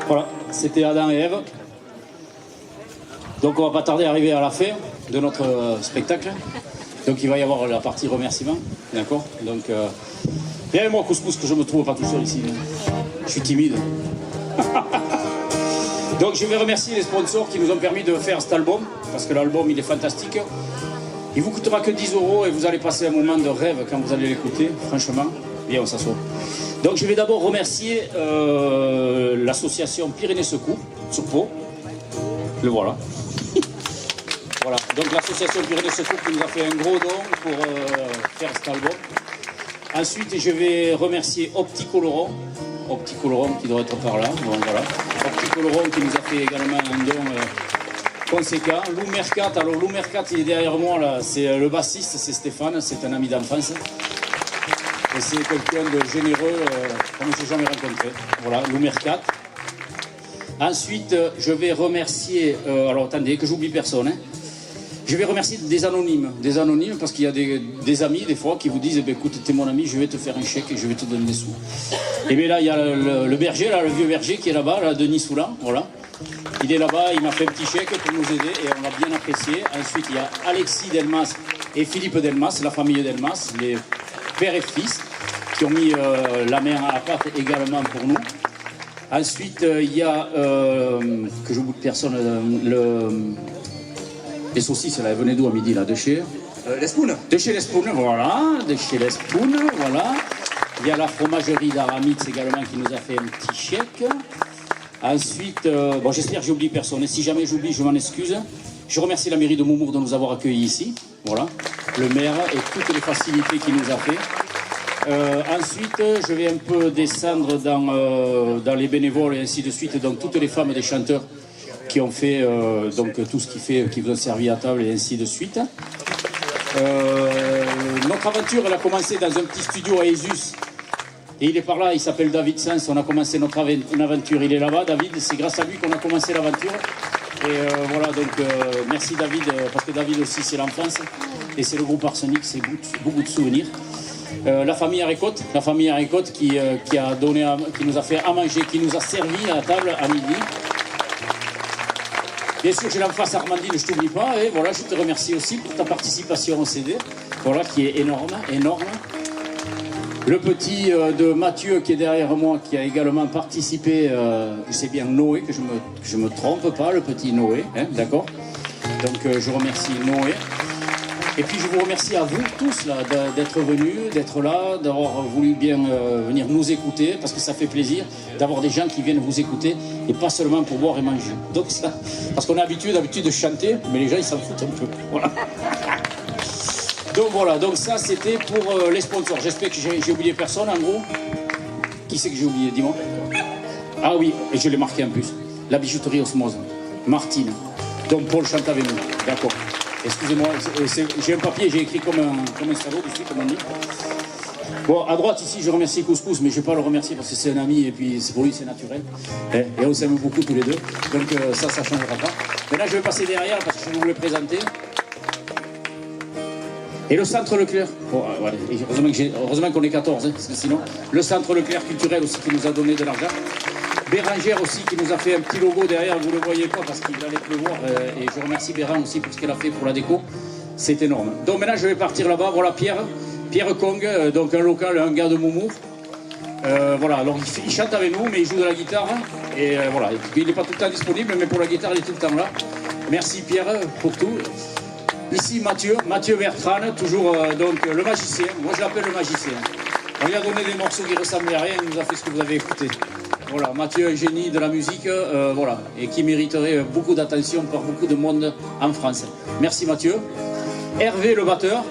Voilà, c'était Adam et Ève. Donc on va pas tarder à arriver à la fin de notre spectacle. Donc il va y avoir la partie remerciement, d'accord. Donc viens avec moi Couscous, que je me trouve pas tout seul ici. Je suis timide. Donc je vais remercier les sponsors qui nous ont permis de faire cet album, parce que l'album il est fantastique. Il vous coûtera que 10 € et vous allez passer un moment de rêve quand vous allez l'écouter, franchement. Bien, on s'assoit. Donc je vais d'abord remercier l'association Pyrénées Secours, sur Pau. Le voilà. Voilà, donc l'association Pyrénées Secours qui nous a fait un gros don pour faire cet album. Ensuite, je vais remercier Opticoloron qui doit être par là. Bon, voilà. Opticoloron qui nous a fait également un don conséquent. Lou Mercat, alors Lou Mercat il est derrière moi là, c'est le bassiste, c'est Stéphane, c'est un ami d'enfance. Et c'est quelqu'un de généreux comme je n'ai jamais rencontré. Voilà, Lou Mercat. Ensuite, je vais remercier, alors attendez, que j'oublie personne, hein. Je vais remercier des anonymes parce qu'il y a des amis des fois qui vous disent, eh bien, écoute, t'es mon ami, je vais te faire un chèque et je vais te donner des sous. Et bien là, il y a le berger, là, le vieux berger qui est là-bas, là, Denis Soulan, voilà. Il est là-bas, il m'a fait un petit chèque pour nous aider et on l'a bien apprécié. Ensuite, il y a Alexis Delmas et Philippe Delmas, la famille Delmas, les pères et fils, qui ont mis la main à la pâte également pour nous. Ensuite, il y a, que je boute personne, les saucisses, là, elles venaient d'où à midi, là, de chez Les Spoons. De chez les Spoons, voilà, de chez les Spoons, voilà. Il y a la fromagerie d'Aramitz également qui nous a fait un petit chèque. Ensuite, bon, j'espère que j'oublie personne. Et si jamais j'oublie, je m'en excuse. Je remercie la mairie de Moumour de nous avoir accueillis ici, voilà. Le maire et toutes les facilités qu'il nous a fait. Ensuite, je vais un peu descendre dans les bénévoles et ainsi de suite, donc toutes les femmes des chanteurs qui ont fait donc tout ce qui vous a servi à table et ainsi de suite. Notre aventure, elle a commencé dans un petit studio à Ezus. Et il est par là, il s'appelle David Sens. On a commencé notre aventure. Il est là-bas, David. C'est grâce à lui qu'on a commencé l'aventure. Et voilà, donc merci David, parce que David aussi, c'est l'enfance. Et c'est le groupe Arsenic, c'est beaucoup de souvenirs. La famille Arécote qui nous a fait à manger, qui nous a servi à la table à midi. Bien sûr, j'ai l'emphase Armandine, je ne t'oublie pas. Et voilà, je te remercie aussi pour ta participation au CD, voilà, qui est énorme. Le petit de Mathieu qui est derrière moi, qui a également participé, c'est bien Noé, que je me trompe pas, le petit Noé, hein, d'accord. Donc je remercie Noé. Et puis je vous remercie à vous tous là d'être venus, d'être là, d'avoir voulu bien venir nous écouter, parce que ça fait plaisir d'avoir des gens qui viennent vous écouter et pas seulement pour boire et manger. Donc ça, parce qu'on a d'habitude de chanter, mais les gens ils s'en foutent un peu. Voilà. Donc voilà, donc ça c'était pour les sponsors. J'espère que j'ai oublié personne en gros. Qui c'est que j'ai oublié, dis-moi. Ah oui, et je l'ai marqué en plus. La bijouterie Osmose, Martine, dont Paul chante avec nous. D'accord. Excusez-moi, j'ai un papier, j'ai écrit comme un salaud dessus, comme on dit. Bon, à droite ici, je remercie Couscous, mais je ne vais pas le remercier parce que c'est un ami et puis pour lui c'est naturel. Et on s'aime beaucoup tous les deux, donc ça ne changera pas. Mais là, je vais passer derrière parce que je vais vous le présenter. Et le Centre Leclerc, oh, ouais, heureusement qu'on est 14, hein, parce que sinon, le Centre Leclerc culturel aussi qui nous a donné de l'argent. Bérangère aussi qui nous a fait un petit logo derrière, vous ne le voyez pas parce qu'il allait pleuvoir, et je remercie Béran aussi pour ce qu'elle a fait pour la déco, c'est énorme. Donc maintenant je vais partir là-bas, voilà Pierre Kong, donc un local, un gars de Moumour. Voilà, alors il chante avec nous mais il joue de la guitare, et voilà, il n'est pas tout le temps disponible mais pour la guitare il est tout le temps là. Merci Pierre pour tout. Ici Mathieu Bertrand, toujours donc le magicien, moi je l'appelle le magicien. On lui a donné des morceaux qui ressemblaient à rien, il nous a fait ce que vous avez écouté. Voilà, Mathieu, un génie de la musique, voilà, et qui mériterait beaucoup d'attention par beaucoup de monde en France. Merci Mathieu. Hervé, le batteur,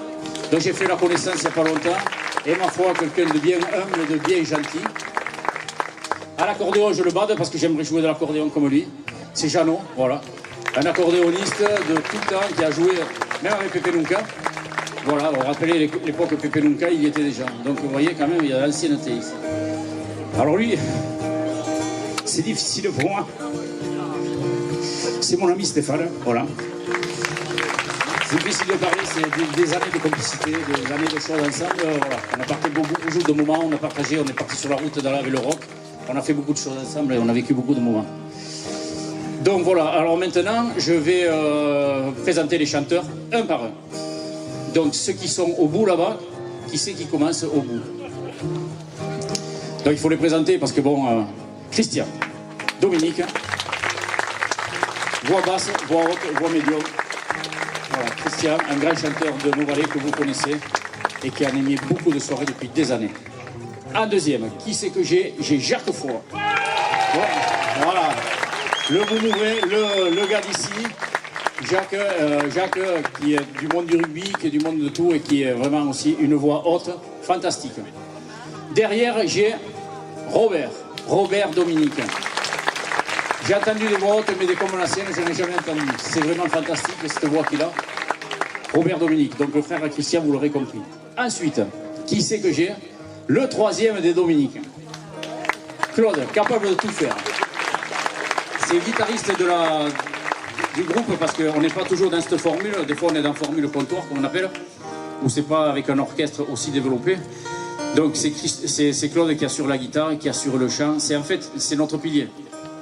dont j'ai fait la connaissance il n'y a pas longtemps, et ma foi, quelqu'un de bien humble, de bien gentil. À l'accordéon, je le bade parce que j'aimerais jouer de l'accordéon comme lui. C'est Jeannot, voilà, un accordéoniste de tout le temps qui a joué, même avec Pepe Nunca. Voilà, on rappelait l'époque Pepe Nunca, il y était déjà. Donc vous voyez quand même, il y a l'ancienneté ici. Alors lui... C'est difficile pour moi. C'est mon ami Stéphane, voilà. C'est difficile de parler, c'est des années de complicité, des années de choses ensemble. Voilà. On a partagé beaucoup de moments, on est parti sur la route avec le rock. On a fait beaucoup de choses ensemble et on a vécu beaucoup de moments. Donc voilà, alors maintenant, je vais présenter les chanteurs un par un. Donc ceux qui sont au bout là-bas, qui c'est qui commence au bout? Donc il faut les présenter parce que bon, Christian, Dominique, voix basse, voix haute, voix médium. Voilà, Christian, un grand chanteur de Nos-Vallées que vous connaissez et qui a animé beaucoup de soirées depuis des années. En deuxième, qui c'est que j'ai? J'ai Jacques Froid. Voilà, le Moumouret, le gars d'ici. Jacques, qui est du monde du rugby, qui est du monde de tout et qui est vraiment aussi une voix haute, fantastique. Derrière, j'ai Robert Dominique. J'ai entendu des voix hautes, mais des comme la sienne, je n'en ai jamais entendu. C'est vraiment fantastique cette voix qu'il a. Robert Dominique, donc le frère à Christian, vous l'aurez compris. Ensuite, qui c'est que j'ai? Le troisième des Dominiques. Claude, capable de tout faire. C'est le guitariste du groupe parce qu'on n'est pas toujours dans cette formule. Des fois, on est dans la formule comptoir, comme on appelle, où c'est pas avec un orchestre aussi développé. Donc, c'est Claude qui assure la guitare et qui assure le chant. C'est en fait, c'est notre pilier.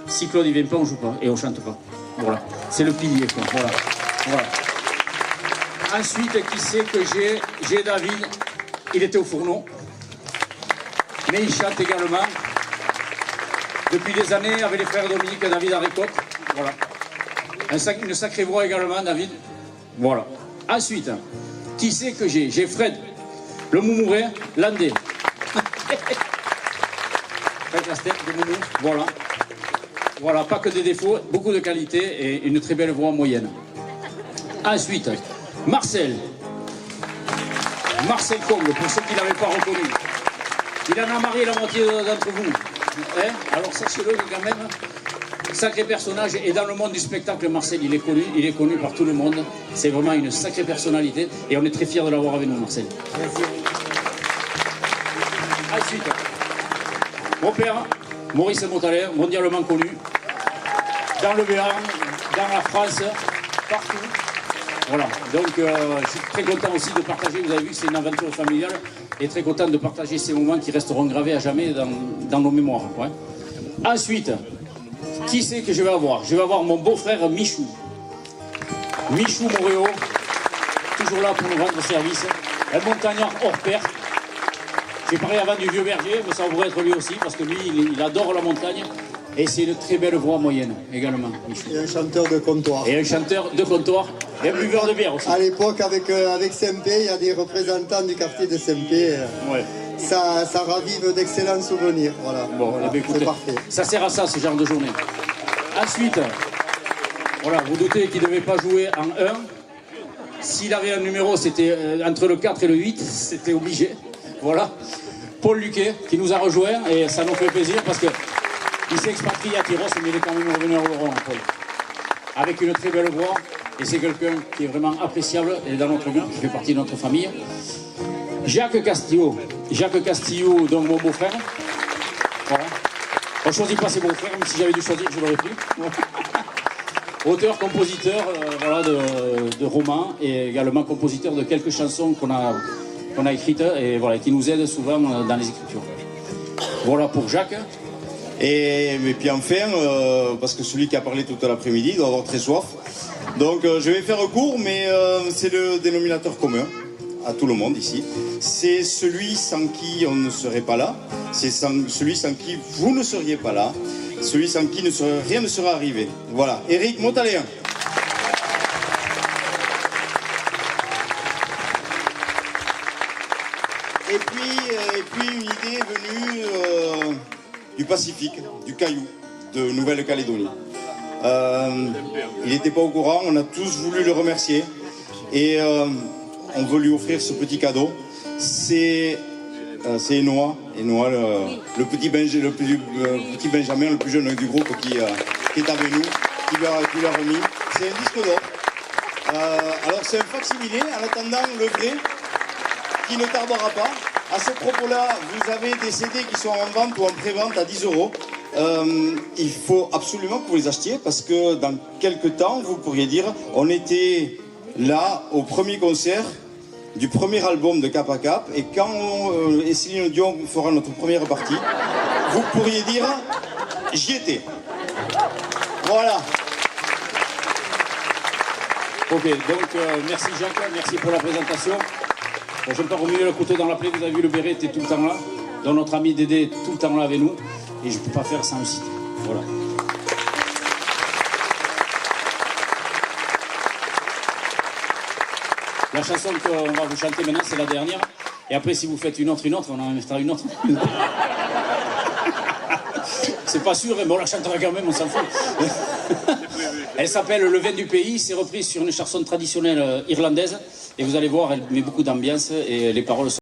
Si Claude ne vient pas, on ne joue pas et on ne chante pas. Voilà, c'est le pilier, quoi. Voilà. Ensuite, qui c'est que j'ai? J'ai David. Il était au fourneau, mais il chante également. Depuis des années, avec les frères Dominique et David Aricotte. Voilà. Une sacrée voix également, David. Voilà. Ensuite, qui c'est que j'ai? J'ai Fred, le Moumouret, Landais. Fred Castel, de Moumou. Voilà. Voilà, pas que des défauts, beaucoup de qualité et une très belle voix moyenne. Ensuite, Marcel Comble, pour ceux qui ne l'avaient pas reconnu. Il en a marié la moitié d'entre vous. Hein? Alors sachez-le quand même, sacré personnage. Et dans le monde du spectacle, Marcel, il est connu par tout le monde. C'est vraiment une sacrée personnalité. Et on est très fiers de l'avoir avec nous, Marcel. Merci. Ensuite, mon père, Maurice Motaler, mondialement connu. Dans le Béarn, dans la France, partout. Voilà, donc je suis très content aussi de partager, vous avez vu que c'est une aventure familiale, et très content de partager ces moments qui resteront gravés à jamais dans nos mémoires. Ouais. Ensuite, qui c'est que je vais avoir? Je vais avoir mon beau-frère Michou. Michou Moréo, toujours là pour nous rendre service. Un montagnard hors pair. J'ai parlé avant du vieux berger, mais ça devrait être lui aussi, parce que lui, il adore la montagne. Et c'est une très belle voix moyenne également, Michou. Et un chanteur de comptoir. Et un chanteur de comptoir, et un buveur de bière aussi. À l'époque, avec SMP, il y a des représentants du quartier de SMP. Ouais. Ça ravive d'excellents souvenirs. Voilà. Bon, voilà. C'est parfait. Ça sert à ça, ce genre de journée. Ensuite, voilà, vous doutez qu'il ne devait pas jouer en 1. S'il avait un numéro, c'était entre le 4 et le 8, c'était obligé. Voilà. Paul Luquet, qui nous a rejoints, et ça nous fait plaisir parce que il s'est expatrié à Tyros, mais il est quand même revenu à Oloron, Paul. Avec une très belle voix, et c'est quelqu'un qui est vraiment appréciable, et dans notre groupe, qui fait partie de notre famille. Jacques Castillo, donc mon beau-frère. Voilà. On ne choisit pas ses beaux-frères, même si j'avais dû choisir, je l'aurais pris. Auteur, compositeur voilà, de romans, et également compositeur de quelques chansons qu'on a écrites, et voilà, qui nous aident souvent dans les écritures. Voilà pour Jacques. Et puis enfin, parce que celui qui a parlé tout l'après-midi doit avoir très soif. Donc je vais faire court, mais c'est le dénominateur commun à tout le monde ici. C'est celui sans qui on ne serait pas là. C'est celui sans qui vous ne seriez pas là. Celui sans qui rien ne serait arrivé. Voilà, Éric Montaléen. Et puis une idée est venue du Pacifique, du Caillou, de Nouvelle-Calédonie. Il n'était pas au courant, on a tous voulu le remercier et on veut lui offrir ce petit cadeau. C'est Enoa, le petit Benjamin, le plus jeune du groupe qui est avec nous, qui lui a remis. C'est un disque d'or. Alors c'est un facsimilé, en attendant le vrai, qui ne tardera pas. À ce propos-là, vous avez des CD qui sont en vente ou en pré-vente à 10 €. Il faut absolument que vous les achetiez parce que dans quelques temps, vous pourriez dire on était là au premier concert du premier album de Cap à Cap et quand Céline Dion fera notre première partie, vous pourriez dire, j'y étais. Voilà. Ok, donc merci Jacques, merci pour la présentation. Bon, je ne vais pas remuer le couteau dans la plaie, vous avez vu le béret était tout le temps là. Donc notre ami Dédé est tout le temps là avec nous. Et je ne peux pas faire sans le citer. Voilà. La chanson qu'on va vous chanter maintenant, c'est la dernière. Et après, si vous faites une autre, on en mettra une autre. C'est pas sûr, mais on la chantera quand même, on s'en fout. Elle s'appelle Le vin du pays, c'est repris sur une chanson traditionnelle irlandaise. Et vous allez voir, elle met beaucoup d'ambiance et les paroles sont...